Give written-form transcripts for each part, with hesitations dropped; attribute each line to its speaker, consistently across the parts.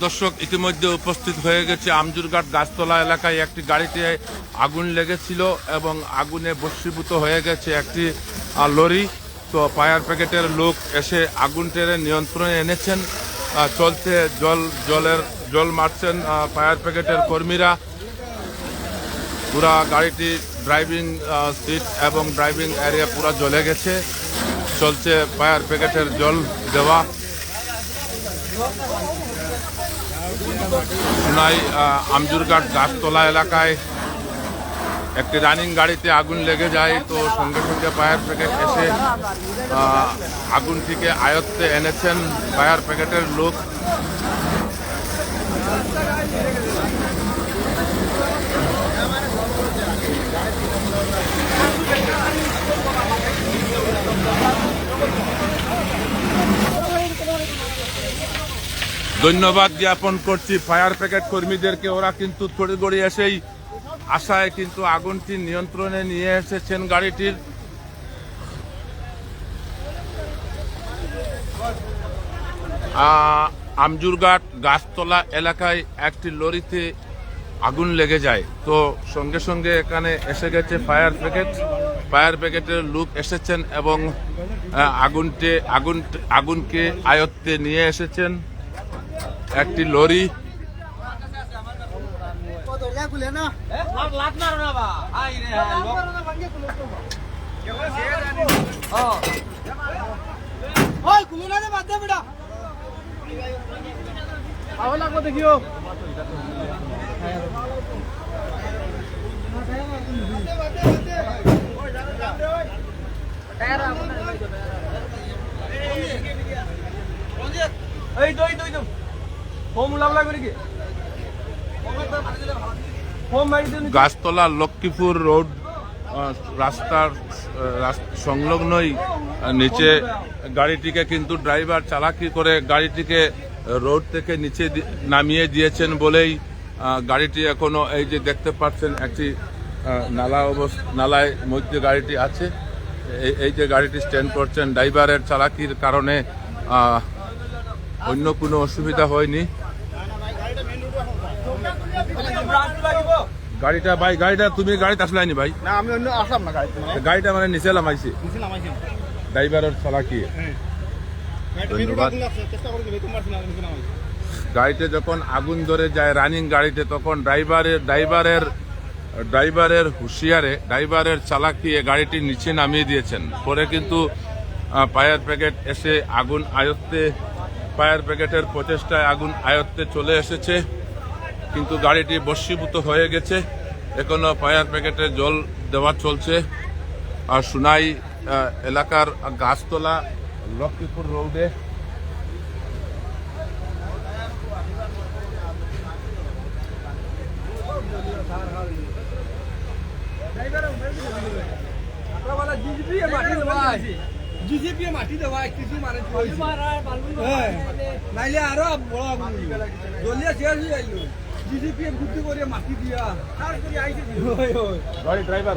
Speaker 1: দর্শক ইতিমধ্যে উপস্থিত হয়ে গেছে আমজুরঘাট গাছতলা এলাকায় একটি গাড়িতে আগুন লেগেছিল এবং আগুনে ভস্মীভূত হয়ে গেছে একটি লরি। তো ফায়ার ব্রিগেডের লোক এসে আগুন টেনে নিয়ন্ত্রণে এনেছেন। চলছে জল মারছেন ফায়ার ব্রিগেডের কর্মীরা। পুরা গাড়িটি ড্রাইভিং সিট এবং ড্রাইভিং এরিয়া পুরা জ্বলে গেছে। চলছে ফায়ার ব্রিগেডের জল দেওয়া। সোনাই আমজুরঘাট গাছতলা এলাকায় একটি রানিং গাড়িতে আগুন লেগে যায়। তো সঙ্গে সঙ্গে ফায়ার ব্রিগেড এসে আগুনটিকে আয়ত্তে এনেছেন ফায়ার ব্রিগেডের লোক। ধন্যবাদ জ্ঞাপন করছি ফায়ার ব্রিগেড কর্মীদেরকে। ওরা কিন্তু তড়িঘড়ি এসেই আশায় কিন্তু আগুনটি নিয়ন্ত্রণে নিয়ে এসেছেন গাড়িটির। আমজুরঘাট গাছতলা এলাকায় একটি লরিতে আগুন লেগে যায়। তো সঙ্গে সঙ্গে এখানে এসে গেছে ফায়ার ব্রিগেডের লোক এসেছেন এবং আগুনকে আয়ত্তে নিয়ে এসেছেন একটি লরি।
Speaker 2: দেখিও
Speaker 1: গাছতলা লক্ষ্মীপুর রোড রাস্তার সংলগ্নই নিচে গাড়িটিকে কিন্তু ড্রাইভার চালাকি করে গাড়িটিকে রোড থেকে নিচে নামিয়ে দিয়েছেন বলেই গাড়িটি এখনো এই যে দেখতে পাচ্ছেন একটি নালায় মধ্যে গাড়িটি আছে। এই যে গাড়িটি স্ট্যান্ড করছেন, ড্রাইভারের চালাকির কারণে অন্য কোনো অসুবিধা হয়নি। গাড়িটা তুমি গাড়িতে আসলাইনি ভাই?
Speaker 2: না, আমি অন্য আসলাম না।
Speaker 1: গাড়িটা মানে নিচে নামাইছি ড্রাইভারের চালাকি। গাড়িতে যখন আগুন ধরে যায় রানিং গাড়িতে, তখন ড্রাইভারের হুঁশিয়ারে ড্রাইভারের চালাকি গাড়িটি নিচে নামিয়ে দিয়েছেন। পরে কিন্তু ফায়ার ব্রিগেড এসে ফায়ার ব্রিগেডের প্রচেষ্টায় আগুন আয়ত্তে চলে এসেছে, কিন্তু গাড়িটি ভস্মীভূত হয়ে গেছে। এখনো ফায়ার ব্রিগেডের জল দেওয়া চলছে। আর সোনাই এলাকার গাছতলা লক্ষ্মীপুর রোডে
Speaker 2: মাটি দেওয়া কিছু মানে নাইলে আরো বড় জলিয়া শেষ হয়ে যাইল। জিজিপি বুদ্ধি করে মাটি দিয়া
Speaker 1: গাড়ি ড্রাইভার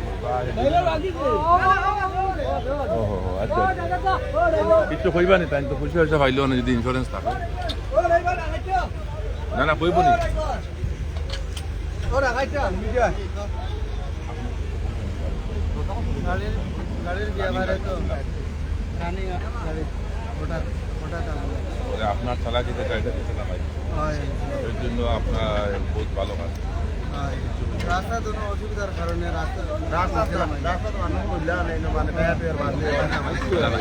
Speaker 1: কিছু কইবা নি? তাই তো খুশি হয়েছে পাইল না যদি ইন্স্যুরেন্স থাকে। না কইব নি আপনার চালাকিতে গাড়িটা দিয়েছিলাম ভাই, এর জন্য আপনার বহুত ভালো কাজ।
Speaker 2: রাস্তা কোনো অসুবিধার কারণে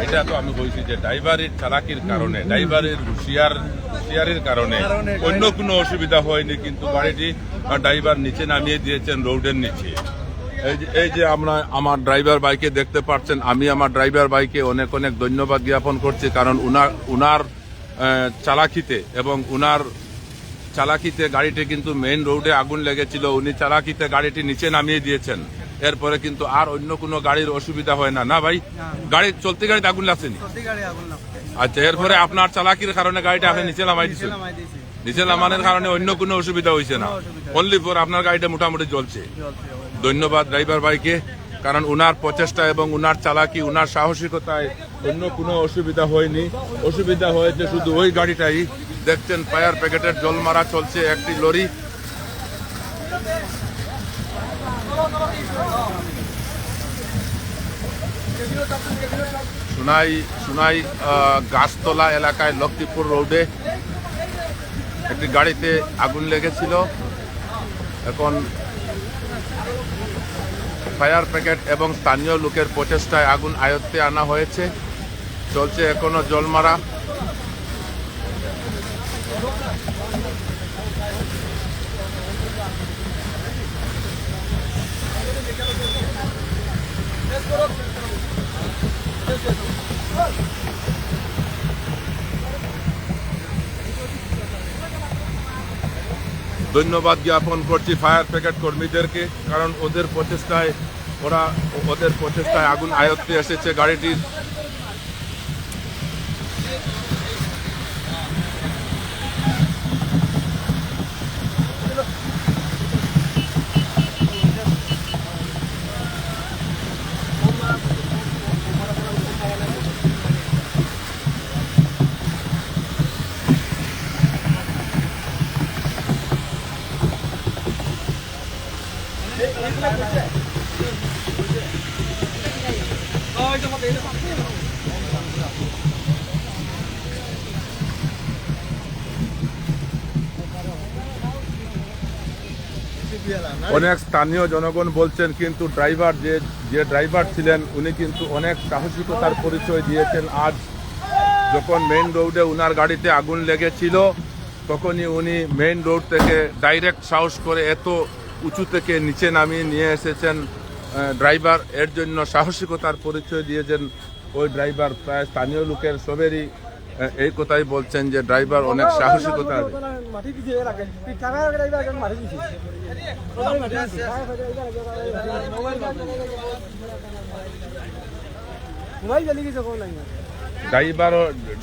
Speaker 1: এটা তো আমি বলছি যে ড্রাইভারের চালাকির কারণে, ড্রাইভারের হুঁশিয়ারির কারণে অন্য কোনো অসুবিধা হয়নি, কিন্তু গাড়িটি ড্রাইভার নিচে নামিয়ে দিয়েছেন রোডের নিচে। এই যে আমরা আমার ড্রাইভার বাইকে দেখতে পাচ্ছেন, আমি আমার ড্রাইভার বাইকে অনেক অনেক ধন্যবাদ জ্ঞাপন করছি, কারণ উনার চালাকিতে এবং উনার চালাকিতে গাড়িটি কিন্তু মেইন রোডে আগুন লেগেছিল, উনি চালাকিতে গাড়িটি নিচে নামিয়ে দিয়েছেন। এরপরে কিন্তু আর অন্য কোনো গাড়ির অসুবিধা হয় না। না ভাই, চলতি গাড়িতে আগুন লাগছেনি? আচ্ছা, এরপরে আপনার চালাকির কারণে গাড়িটা আপনি নিচে নামাই দিচ্ছেন। নিচে নামানোর কারণে অন্য কোনো অসুবিধা হয়েছে না, অনলি ফর আপনার গাড়িটা মোটামুটি জ্বলছে। ধন্যবাদ ড্রাইভার ভাইকে। কারণ উনার প্রচেষ্টা এবং উনার চালাকি, উনার সাহসিকতায় অন্য কোনো অসুবিধা হয়নি। অসুবিধা হয়েছে শুধু ওই গাড়িটাই। দেখছেন ফায়ার ব্রিগেডের জল মারা চলছে, একটি লরি। সুনাই গাছতলা এলাকায় লক্ষ্মীপুর রোডে একটি গাড়িতে আগুন লেগেছিল। এখন ফায়ার ব্রিগেড এবং স্থানীয় লোকের প্রচেষ্টায় আগুন আয়ত্তে আনা হয়েছে। চলছে এখনো জল মারা। ধন্যবাদ জ্ঞাপন করছি ফায়ার ব্রিগেড কর্মীদেরকে, কারণ ওদের প্রচেষ্টায় আগুন আয়ত্তে এসেছে গাড়িটির। অনেক স্থানীয় জনগণ বলছেন কিন্তু ড্রাইভার যে ড্রাইভার ছিলেন উনি কিন্তু অনেক সাহসিকতার পরিচয় দিয়েছেন। আজ যখন মেইন রোডে উনার গাড়িতে আগুন লেগেছিল তখনই উনি মেইন রোড থেকে ডাইরেক্ট সাহস করে এত উঁচু থেকে নিচে নামিয়ে নিয়ে এসেছেন ড্রাইভার। এর জন্য সাহসিকতার পরিচয় দিয়েছেন ওই ড্রাইভার। প্রায় স্থানীয় লোকের সবেরই এই কথাই বলছেন যে ড্রাইভার অনেক সাহসিকতা।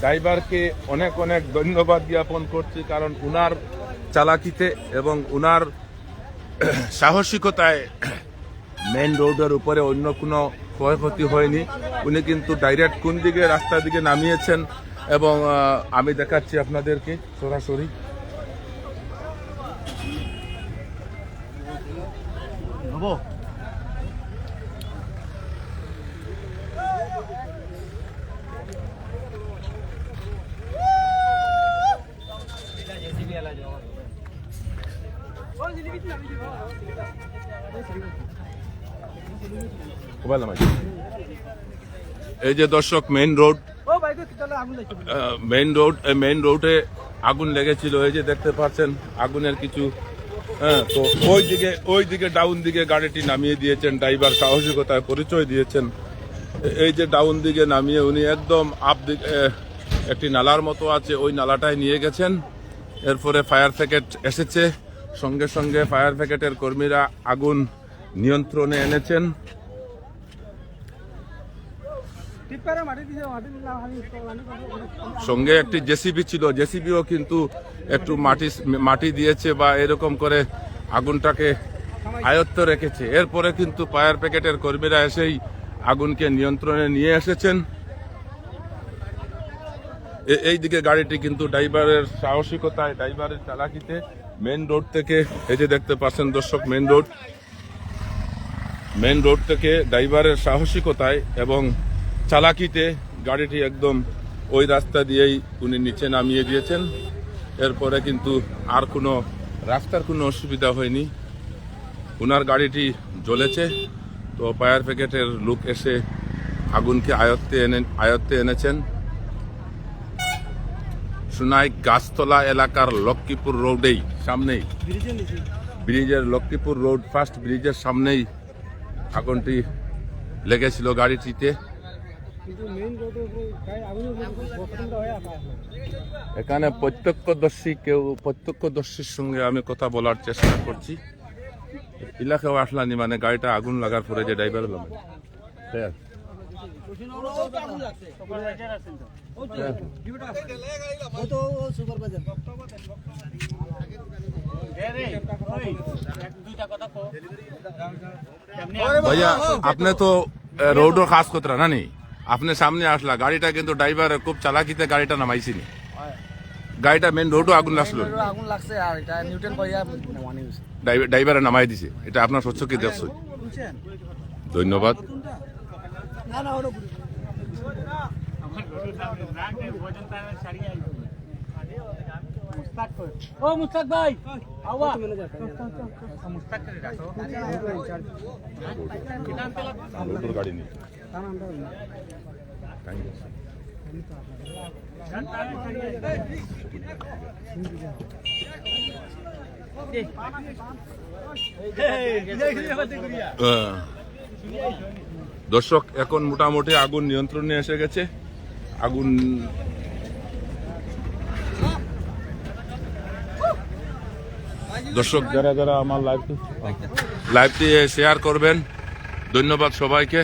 Speaker 1: ড্রাইভারকে অনেক অনেক ধন্যবাদ জ্ঞাপন করছি, কারণ উনার চালাকিতে এবং উনার সাহসিকতায় মেইন রোডের উপরে অন্য কোনো ক্ষয়ক্ষতি হয়নি। উনি কিন্তু ডাইরেক্ট কোন দিকে রাস্তার দিকে নামিয়েছেন এবং আমি দেখাচ্ছি আপনাদেরকে সরাসরি। এই যে দর্শক মেইন রোডে আগুন লেগেছিল। এই যে দেখতে পাচ্ছেন আগুনের কিছু তো ওই দিকে ডাউন দিকে গাড়িটি নামিয়ে দিয়েছেন ড্রাইভার, সাহসিকতায় পরিচয় দিয়েছেন। এই যে ডাউন দিকে নামিয়ে উনি একদম আপ দিকে একটি নালার মতো আছে ওই নালাটায় নিয়ে গেছেন। এরপরে ফায়ার ব্রিগেড এসেছে, সঙ্গে সঙ্গে ফায়ার ব্রিগেডের কর্মীরা আগুন নিয়ন্ত্রণে এনেছেন। সঙ্গে একটি জেসিবি ছিল, জেসিবিও কিন্তু একটু মাটি দিয়েছে বা এরকম করে আগুনটাকে আয়ত্ত রেখেছে। এরপরে কিন্তু ফায়ার ব্রিগেডের কর্মীরা এসেই আগুনকে নিয়ন্ত্রণে নিয়ে এসেছেন। এই দিকে গাড়িটি কিন্তু ড্রাইভারের সাহসিকতায়, ড্রাইভারের চালাকিতে মেইন রোড থেকে, এই যে দেখতে পাচ্ছেন দর্শক মেইন রোড থেকে ড্রাইভারের সাহসিকতায় এবং চালাকিতে গাড়িটি একদম ওই রাস্তা দিয়েই উনি নিচে নামিয়ে দিয়েছেন। এরপরে কিন্তু আর কোনো রাস্তার কোনো অসুবিধা হয়নি। উনার গাড়িটি জ্বলেছে, তো ফায়ার ব্রিগেডের লোক এসে আগুনকে আয়ত্তে এনেছেন। সুনাই গাছতলা এলাকার লক্ষ্মীপুর রোডেই সামনেই ব্রিজের লক্ষ্মীপুর রোড ফার্স্ট ব্রিজের সামনেই আগুনটি লেগেছিল গাড়িটিতে। এখানে প্রত্যক্ষদর্শীর সঙ্গে আমি কথা বলার চেষ্টা করছি। এলাকাও আসলানি, মানে গাড়িটা আগুন লাগার পরে যে ড্রাইভার হলো সুপারভাইজার ভাইয়া আপনি তো রোডও খাস কতরা না নি আপনি সামনে আসলা গাড়িটা কিন্তু ড্রাইভার খুব চালাকিতে গাড়িটা নামাইছিনি গাড়িটা মেন রোডও আগুন লাগছিল
Speaker 3: আগুন লাগছে আর এটা নিউটন করিয়া নামানি হইছে
Speaker 1: ড্রাইভারে নামাই দিছে এটা আপনার স্বচ্ছ কি দেখছো ধন্যবাদ
Speaker 2: না না ওরা
Speaker 3: ও মুস্তাক ভাই আওয়া
Speaker 1: রোডের গাড়ি নেই দর্শক এখন মোটামুটি আগুন নিয়ন্ত্রণে এসে গেছে আগুন দর্শক যারা যারা আমার লাইভটি শেয়ার করবেন ধন্যবাদ সবাইকে